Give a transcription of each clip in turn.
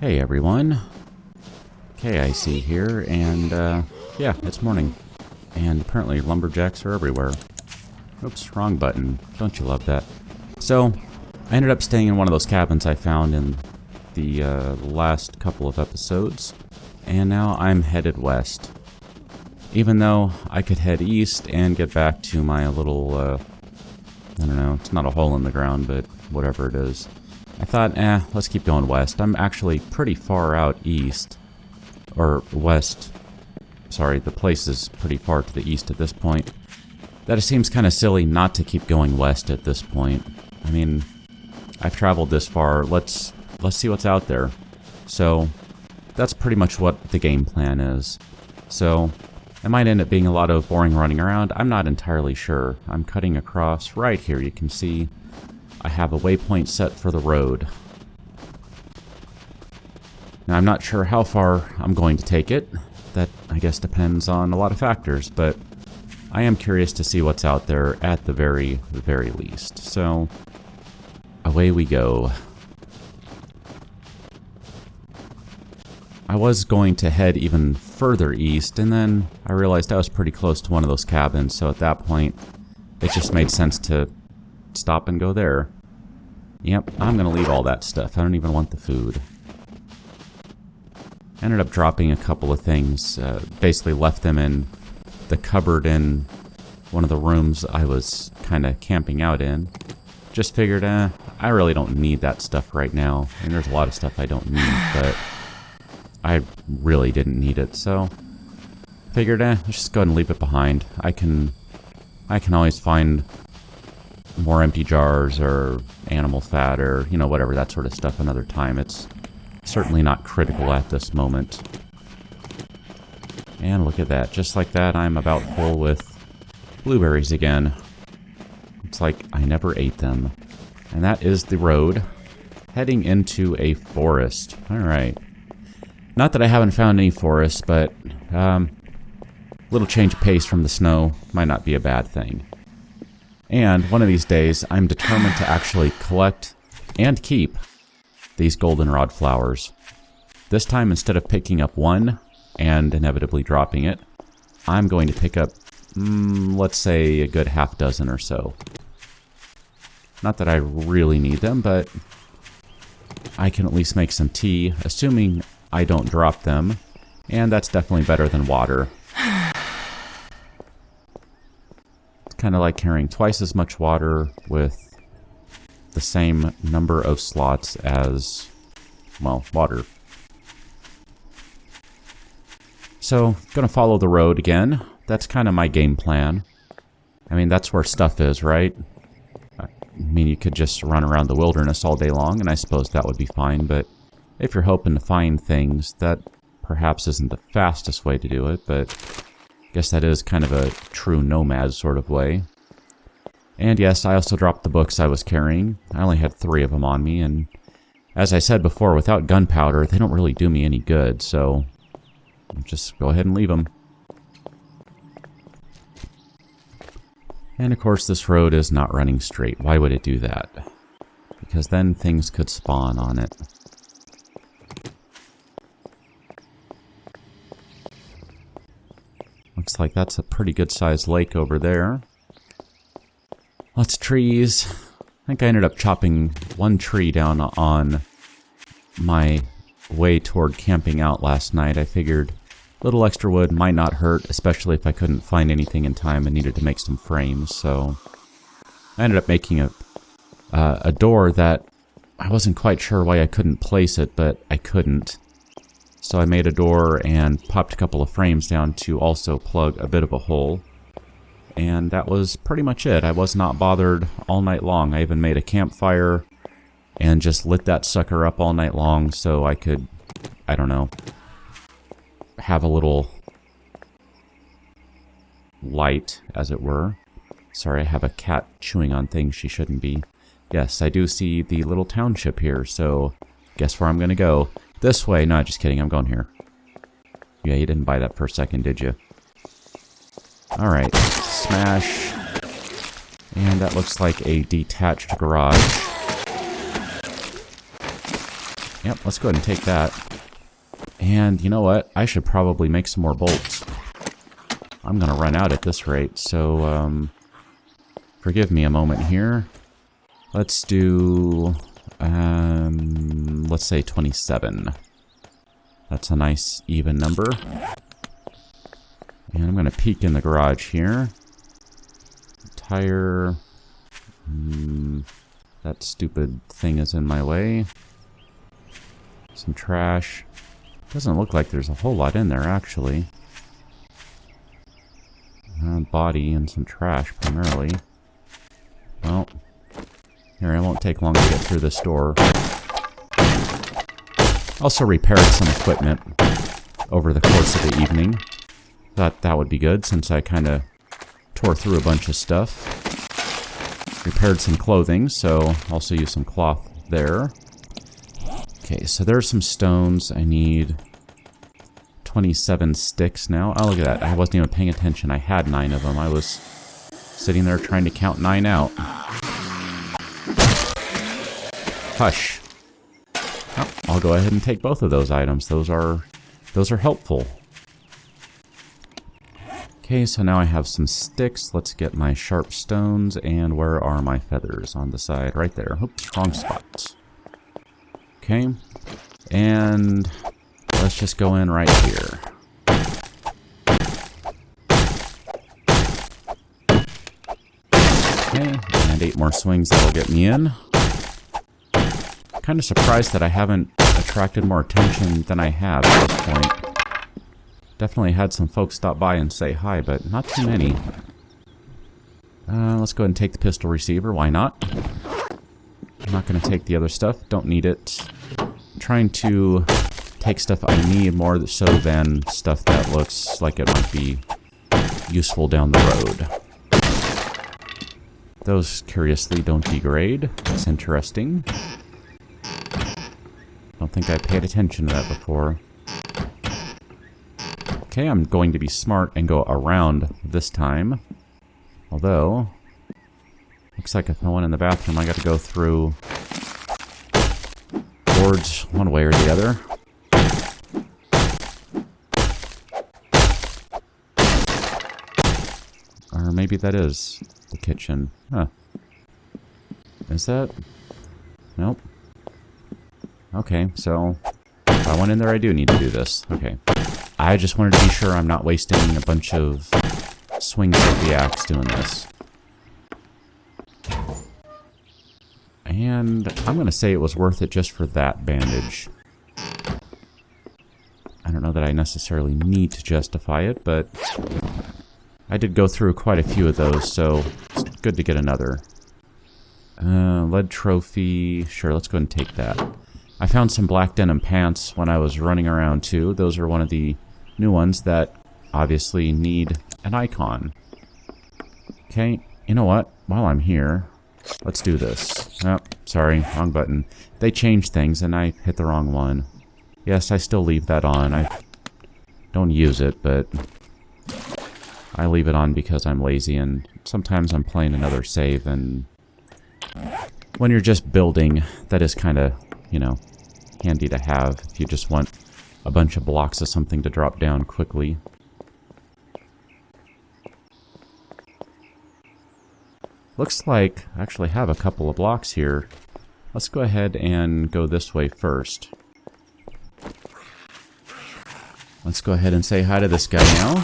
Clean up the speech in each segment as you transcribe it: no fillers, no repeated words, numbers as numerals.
Hey everyone, KIC here, and yeah, it's morning. And apparently lumberjacks are everywhere. Oops, wrong button. Don't you love that? So, I ended up staying in one of those cabins I found in the last couple of episodes, and now I'm headed west. Even though I could head east and get back to my little, I don't know, it's not a hole in the ground, but whatever it is. I thought, let's keep going west. I'm actually pretty far out east, or west. Sorry, the place is pretty far to the east at this point. That it seems kind of silly not to keep going west at this point. I mean, I've traveled this far. Let's see what's out there. So, that's pretty much what the game plan is. So, it might end up being a lot of boring running around. I'm not entirely sure. I'm cutting across right here. You can see I have a waypoint set for the road. Now, I'm not sure how far I'm going to take it. That, I guess, depends on a lot of factors, but I am curious to see what's out there at the very least. So, away we go. I was going to head even further east, and then I realized I was pretty close to one of those cabins, so at that point, it just made sense to stop and go there. Yep, I'm gonna leave all that stuff. I don't even want the food. Ended up dropping a couple of things. Basically left them in the cupboard in one of the rooms I was kind of camping out in. Just figured, I really don't need that stuff right now. And there's a lot of stuff I don't need, but I really didn't need it, so figured, let's just go ahead and leave it behind. I can always find more empty jars or animal fat or, you know, whatever, that sort of stuff another time. It's certainly not critical at this moment. And look at that. Just like that, I'm about full with blueberries again. It's like I never ate them. And that is the road heading into a forest. Alright. Not that I haven't found any forests, but little change of pace from the snow might not be a bad thing. And one of these days, I'm determined to actually collect and keep these goldenrod flowers. This time, instead of picking up one and inevitably dropping it, I'm going to pick up, let's say, a good half dozen or so. Not that I really need them, but I can at least make some tea, assuming I don't drop them, and that's definitely better than water. Kind of like carrying twice as much water with the same number of slots as, well, water. So, gonna follow the road again. That's kind of my game plan. I mean, that's where stuff is, right? I mean, you could just run around the wilderness all day long, and I suppose that would be fine, but if you're hoping to find things, that perhaps isn't the fastest way to do it, but I guess that is kind of a true nomad sort of way. And yes, I also dropped the books I was carrying. I only had 3 of them on me, and as I said before, without gunpowder, they don't really do me any good, so I'll just go ahead and leave them. And of course, this road is not running straight. Why would it do that? Because then things could spawn on it. Looks like that's a pretty good-sized lake over there. Lots of trees. I think I ended up chopping one tree down on my way toward camping out last night. I figured a little extra wood might not hurt, especially if I couldn't find anything in time and needed to make some frames. So I ended up making a door that I wasn't quite sure why I couldn't place it, but I couldn't. So I made a door and popped a couple of frames down to also plug a bit of a hole. And that was pretty much it. I was not bothered all night long. I even made a campfire and just lit that sucker up all night long so I could, I don't know, have a little light, as it were. Sorry, I have a cat chewing on things she shouldn't be. Yes, I do see the little township here, so guess where I'm going to go. This way. No, just kidding. I'm going here. Yeah, you didn't buy that for a second, did you? Alright. Smash. And that looks like a detached garage. Yep, let's go ahead and take that. And you know what? I should probably make some more bolts. I'm gonna run out at this rate, so forgive me a moment here. Let's do let's say 27. That's a nice even number. And I'm gonna peek in the garage here. Tire. That stupid thing is in my way. Some trash. Doesn't look like there's a whole lot in there, actually. Body and some trash, primarily. Well, here, it won't take long to get through this door. Also repaired some equipment over the course of the evening. Thought that would be good, since I kind of tore through a bunch of stuff. Repaired some clothing, so also use some cloth there. Okay, so there's some stones. I need 27 sticks now. Oh, look at that. I wasn't even paying attention. I had 9 of them. I was sitting there trying to count 9 out. Hush. Oh, I'll go ahead and take both of those items. Those are helpful. Okay, so now I have some sticks. Let's get my sharp stones. And where are my feathers? On the side, right there. Oops, wrong spot. Okay, and let's just go in right here. Okay, and 8 more swings that'll get me in. Kind of surprised that I haven't attracted more attention than I have at this point. Definitely had some folks stop by and say hi, but not too many. Let's go ahead and take the pistol receiver, why not? I'm not going to take the other stuff, don't need it. I'm trying to take stuff I need more so than stuff that looks like it might be useful down the road. Those, curiously, don't degrade. That's interesting. Don't think I paid attention to that before. Okay, I'm going to be smart and go around this time. Although, looks like if I went in the bathroom, I got to go through boards one way or the other. Or maybe that is the kitchen. Huh. Is that? Nope. Okay, so if I went in there, I do need to do this. Okay. I just wanted to be sure I'm not wasting a bunch of swings of the axe doing this. And I'm going to say it was worth it just for that bandage. I don't know that I necessarily need to justify it, but I did go through quite a few of those, so it's good to get another. Lead trophy. Sure, let's go ahead and take that. I found some black denim pants when I was running around too. Those are one of the new ones that obviously need an icon. Okay, you know what? While I'm here, let's do this. Oh, sorry, wrong button. They changed things and I hit the wrong one. Yes, I still leave that on. I don't use it, but I leave it on because I'm lazy and sometimes I'm playing another save, and when you're just building, that is kind of, you know, handy to have if you just want a bunch of blocks of something to drop down quickly. Looks like I actually have a couple of blocks here. Let's go ahead and go this way first. Let's go ahead and say hi to this guy now.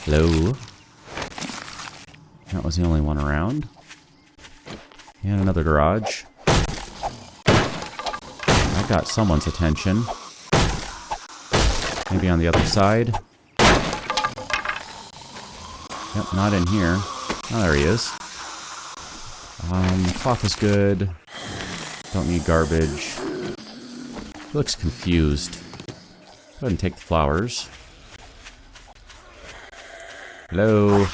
Hello. That was the only one around. And another garage. I got someone's attention. Maybe on the other side. Yep, not in here. Oh, there he is. Cloth is good. Don't need garbage. He looks confused. Go ahead and take the flowers. Hello.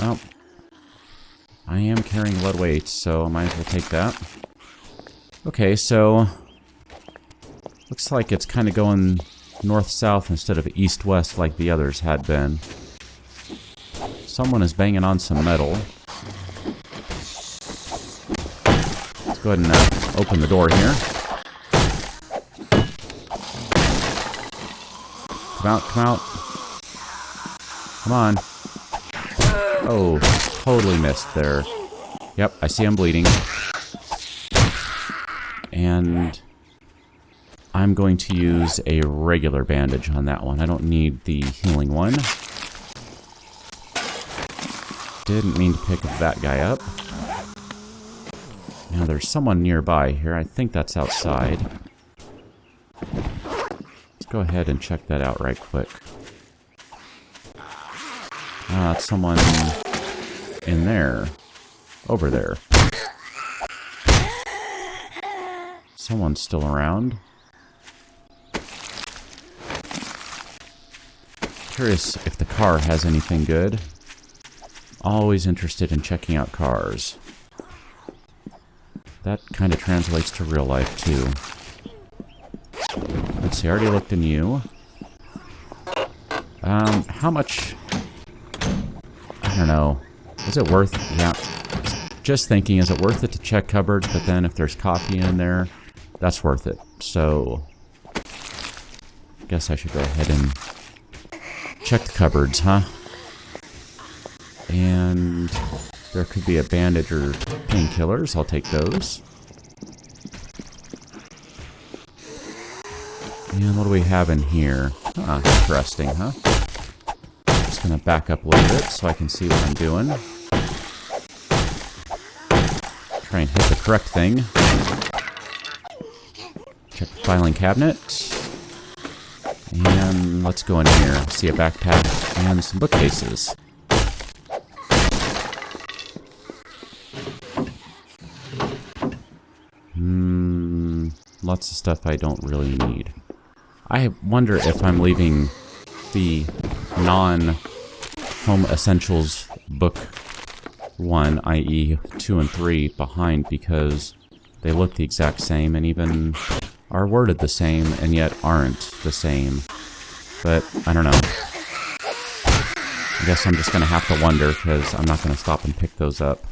Oh. I am carrying lead weights, so I might as well take that. Okay, so looks like it's kind of going north-south instead of east-west like the others had been. Someone is banging on some metal. go ahead and open the door here. Come out, come out. Come on. Oh, totally missed there. Yep, I see him bleeding. And I'm going to use a regular bandage on that one. I don't need the healing one. Didn't mean to pick that guy up. Now there's someone nearby here. I think that's outside. Let's go ahead and check that out right quick. It's someone in there. Over there. Someone's still around. Curious if the car has anything good. Always interested in checking out cars. That kind of translates to real life too. Let's see, I already looked in you. How much... I don't know. Is it worth... Yeah. Just thinking, is it worth it to check cupboards? But then if there's coffee in there, that's worth it. So... I guess I should go ahead and check the cupboards, huh? And there could be a bandage or painkillers. I'll take those. And what do we have in here? Interesting, huh? Just gonna back up a little bit so I can see what I'm doing. Try and hit the correct thing. Check the filing cabinet. And let's go in here. See a backpack and some bookcases. Lots of stuff I don't really need. I wonder if I'm leaving the non-home essentials book 1, i.e. 2 and 3, behind because they look the exact same and even are worded the same and yet aren't the same. But I don't know. I guess I'm just going to have to wonder because I'm not going to stop and pick those up.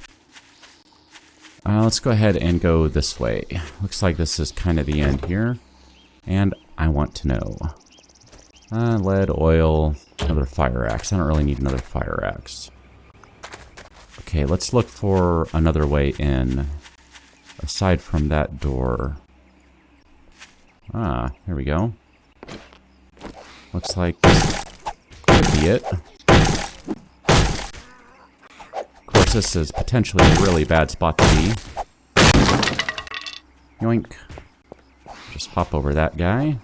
Let's go ahead and go this way. Looks like this is kind of the end here. And I want to know. Lead, oil, another fire axe. I don't really need another fire axe. Okay, let's look for another way in. Aside from that door. Here we go. Looks like this could be it. This is potentially a really bad spot to be. Yoink. Just hop over that guy.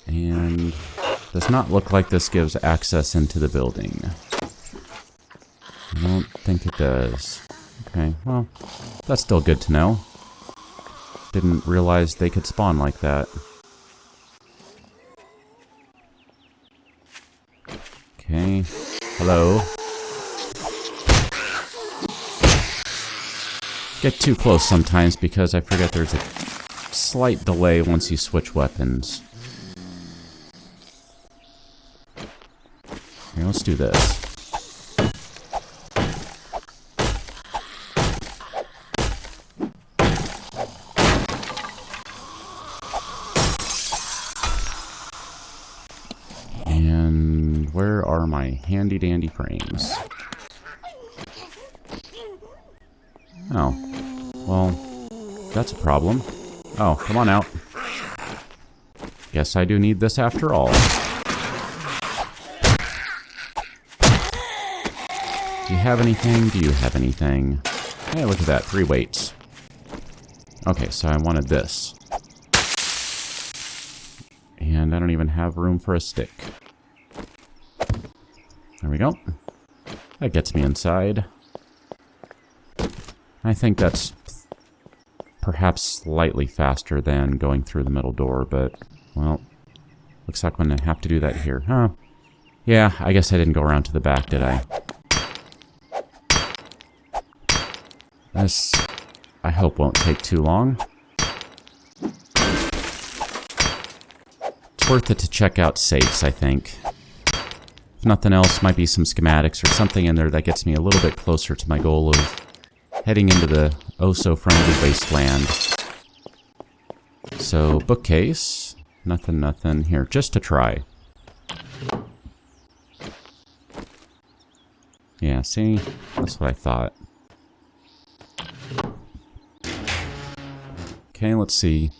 And does not look like this gives access into the building. I don't think it does. Okay, well, that's still good to know. Didn't realize they could spawn like that. Okay, hello. Get too close sometimes because I forget there's a slight delay once you switch weapons. Here, let's do this. And where are my handy dandy frames? Oh. Well, that's a problem. Oh, come on out. Guess I do need this after all. Do you have anything? Do you have anything? Hey, look at that. 3 weights. Okay, so I wanted this. And I don't even have room for a stick. There we go. That gets me inside. I think that's perhaps slightly faster than going through the middle door, but, well, looks like I'm going to have to do that here. Huh. Yeah, I guess I didn't go around to the back, did I? This, I hope, won't take too long. It's worth it to check out safes, I think. If nothing else, might be some schematics or something in there that gets me a little bit closer to my goal of heading into the oh-so-friendly wasteland. So, bookcase. Nothing here. Just to try. Yeah, see? That's what I thought. Okay, let's see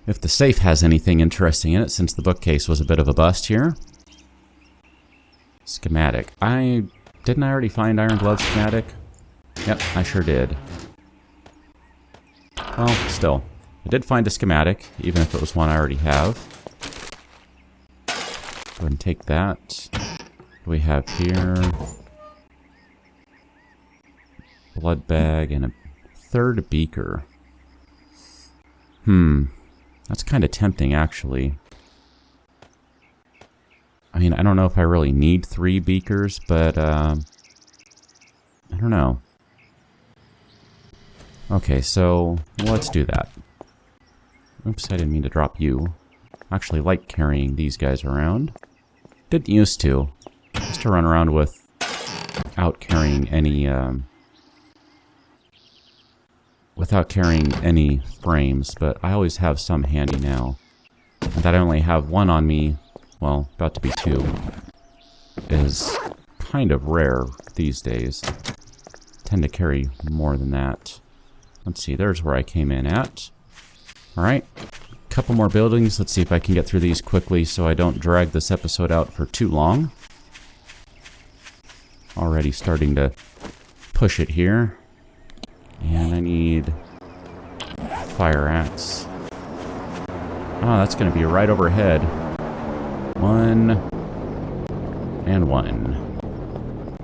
if the safe has anything interesting in it, since the bookcase was a bit of a bust here. Schematic. Didn't I already find Iron Glove schematic? Yep, I sure did. Well, still. I did find a schematic, even if it was one I already have. Go ahead and take that. What do we have here? Blood bag and a third beaker. That's kind of tempting, actually. I mean, I don't know if I really need 3 beakers, but, I don't know. Okay, so, let's do that. Oops, I didn't mean to drop you. I actually like carrying these guys around. Didn't used to. Just to run around without carrying any frames, but I always have some handy now. And that I only have one on me, well, about to be 2, is kind of rare these days. Tend to carry more than that. Let's see, there's where I came in at. Alright, a couple more buildings. Let's see if I can get through these quickly so I don't drag this episode out for too long. Already starting to push it here. And I need fire axe. Oh, that's going to be right overhead. 1 and 1.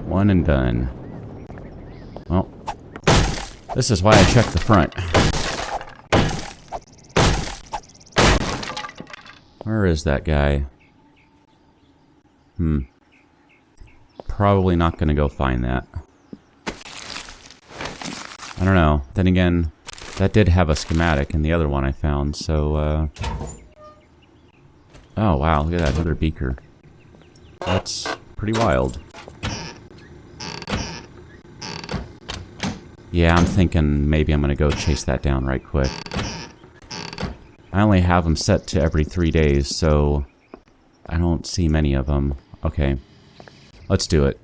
1 and done. Well, this is why I checked the front. Where is that guy? Probably not going to go find that. I don't know. Then again, that did have a schematic in the other one I found, so, oh, wow, look at that, another beaker. That's pretty wild. Yeah, I'm thinking maybe I'm going to go chase that down right quick. I only have them set to every 3 days, so I don't see many of them. Okay, let's do it.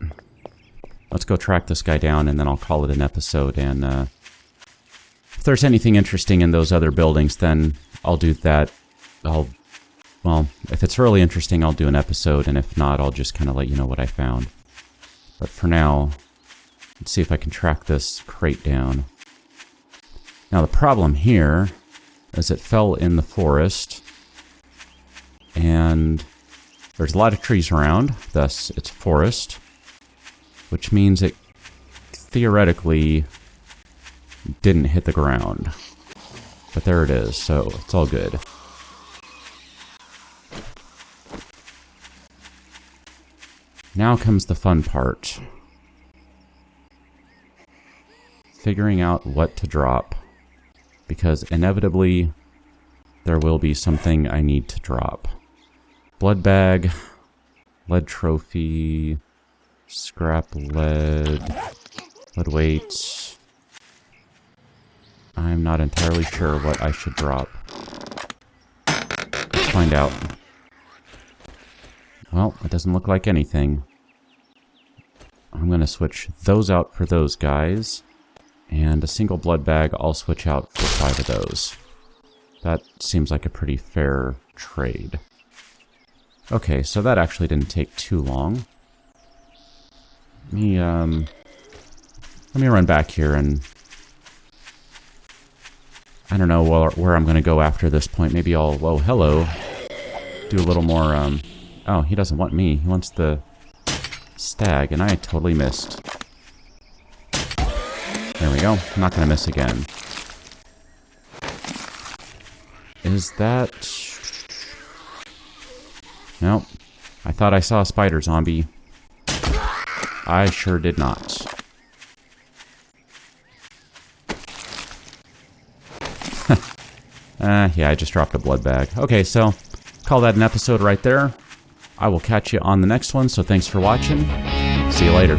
Let's go track this guy down, and then I'll call it an episode, and if there's anything interesting in those other buildings, then I'll do that. Well, if it's really interesting, I'll do an episode, and if not, I'll just kind of let you know what I found. But for now, let's see if I can track this crate down. Now, the problem here is it fell in the forest, and there's a lot of trees around, thus it's a forest, which means it theoretically didn't hit the ground. But there it is, so it's all good. Now comes the fun part. Figuring out what to drop. Because inevitably, there will be something I need to drop. Blood bag, lead trophy, scrap lead weight. I'm not entirely sure what I should drop. Let's find out. Well, it doesn't look like anything. I'm going to switch those out for those guys. And a single blood bag I'll switch out for 5 of those. That seems like a pretty fair trade. Okay, so that actually didn't take too long. Let me run back here and I don't know where I'm going to go after this point. Maybe I'll, whoa, hello. Do a little more, oh, he doesn't want me. He wants the stag, and I totally missed. There we go. I'm not going to miss again. Is that... Nope. I thought I saw a spider zombie. I sure did not. Yeah, I just dropped a blood bag. Okay, so call that an episode right there. I will catch you on the next one, so thanks for watching. See you later.